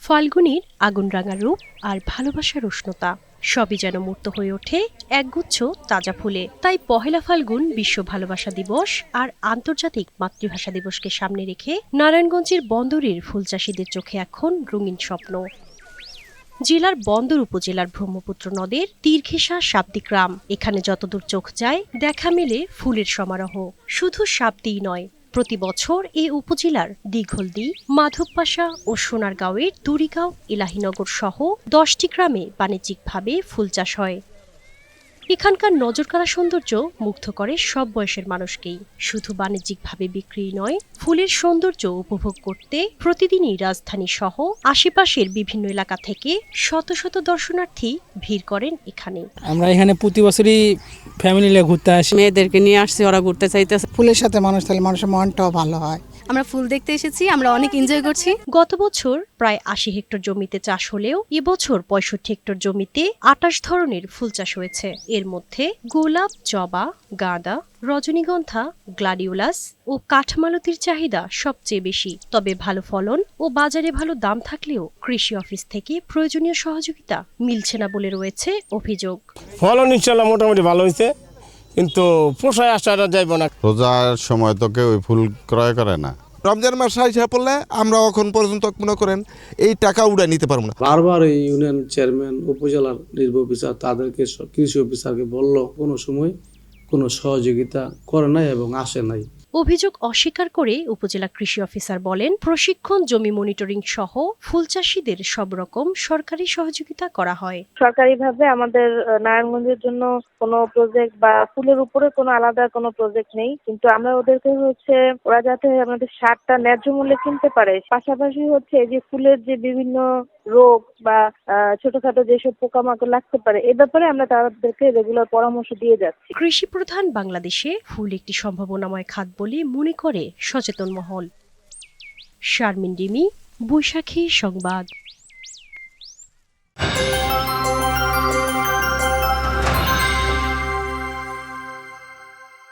ফাল্গুনীর আগুনরাঙা রূপ আর ভালোবাসার উষ্ণতা সবই যেন মূর্ত হয়ে ওঠে একগুচ্ছ তাজা ফুলে। তাই পহেলা ফাল্গুন বিশ্ব ভালোবাসা দিবস আর আন্তর্জাতিক মাতৃভাষা দিবসকে সামনে রেখে নারায়ণগঞ্জের বন্দরের ফুলচাষীদের চোখে এখন রঙিন স্বপ্ন। জেলার বন্দর উপজেলার ব্রহ্মপুত্র নদের তীর ঘেঁষা সাবদি গ্রাম। এখানে যতদূর চোখ যায় দেখা মেলে ফুলের সমারোহ। শুধু সাবদিই নয়, প্রতি বছর এ উপজেলার দীঘলদী, মাধবপাশা ও সোনারগাঁওয়ের তুরিগাঁও, এলাহীনগর সহ 10টি গ্রামে বাণিজ্যিকভাবে ফুল চাষ হয়। এখানকার নজরকাড়া সৌন্দর্য মুগ্ধ করে সব বয়সের মানুষকেই। শুধু বাণিজ্যিকভাবে বিক্রি নয়, ফুলের সৌন্দর্য উপভোগ করতে প্রতিদিনই রাজধানী সহ আশেপাশের বিভিন্ন এলাকা থেকে শত শত দর্শনার্থী ভিড় করেন এখানে। আমরা এখানে প্রতি বছরই ফ্যামিলি নিয়ে ঘুরতে আসি। মেয়েদেরকে নিয়ে আসছি, ওরা ঘুরতে চাইতেছে। ফুলের সাথে মানুষ থাকলে মানুষের মনটাও ভালো হয়। আমরা ফুল দেখতে এসেছি, আমরা অনেক এনজয় করছি। গত বছর প্রায় 80 হেক্টর জমিতে চাষ হলেও এবছর 65 হেক্টর জমিতে 28 ধরনের ফুল চাষ হয়েছে। এর মধ্যে গোলাপ, জবা, গাঁদা, রজনীগন্ধা, গ্লাডিওলাস ও কাঠমালতির চাহিদা সবচেয়ে বেশি। তবে ভালো ফলন ও বাজারে ভালো দাম থাকলেও কৃষি অফিস থেকে প্রয়োজনীয় সহযোগিতা মিলছে না বলে রয়েছে অভিযোগ। ফলন ইনশাল্লাহ মোটামুটি ভালো হয়েছে, কিন্তু পোষায় আসাটা যাইব না। রোজার সময় তো কেউ ফুল ক্রয় করে না। রমজান মাস হিসাব করলে আমরা এখন পর্যন্ত মনে করেন এই টাকা উড়ে নিতে পারবো না। বারবার এই ইউনিয়ন চেয়ারম্যান, উপজেলার নির্বাহী অফিসার তাদেরকে, কৃষি অফিসারকে বলল, কোনো সময় কোনো সহযোগিতা করে নাই এবং আসে নাই। অভিযোগ অস্বীকার করে উপজেলা কৃষি অফিসার বলেন, প্রশিক্ষণ, জমি মনিটরিং সহ ফুল চাষীদের সব রকম সরকারি সহযোগিতা করা হয়। সরকারিভাবে আমাদের নারায়ণগঞ্জের জন্য কোনো প্রজেক্ট বা ফুলের উপরে কোনো আলাদা কোনো প্রজেক্ট নেই, কিন্তু আমরা ওদেরকে ওরা যাতে আমাদের সারটা ন্যায্য মূল্যে কিনতে পারে, পাশাপাশি এই যে ফুলের যে বিভিন্ন রোগ বা ছোটখাটো যেসব পোকামাকড় লাগতে পারে, এ ব্যাপারে আমরা তাদেরকে রেগুলার পরামর্শ দিয়ে যাচ্ছি। কৃষি প্রধান বাংলাদেশে ফুল একটি সম্ভাবনাময় খাত বলে মনে করে সচেতন মহল। শারমিন রিমি, বৈশাখী সংবাদ।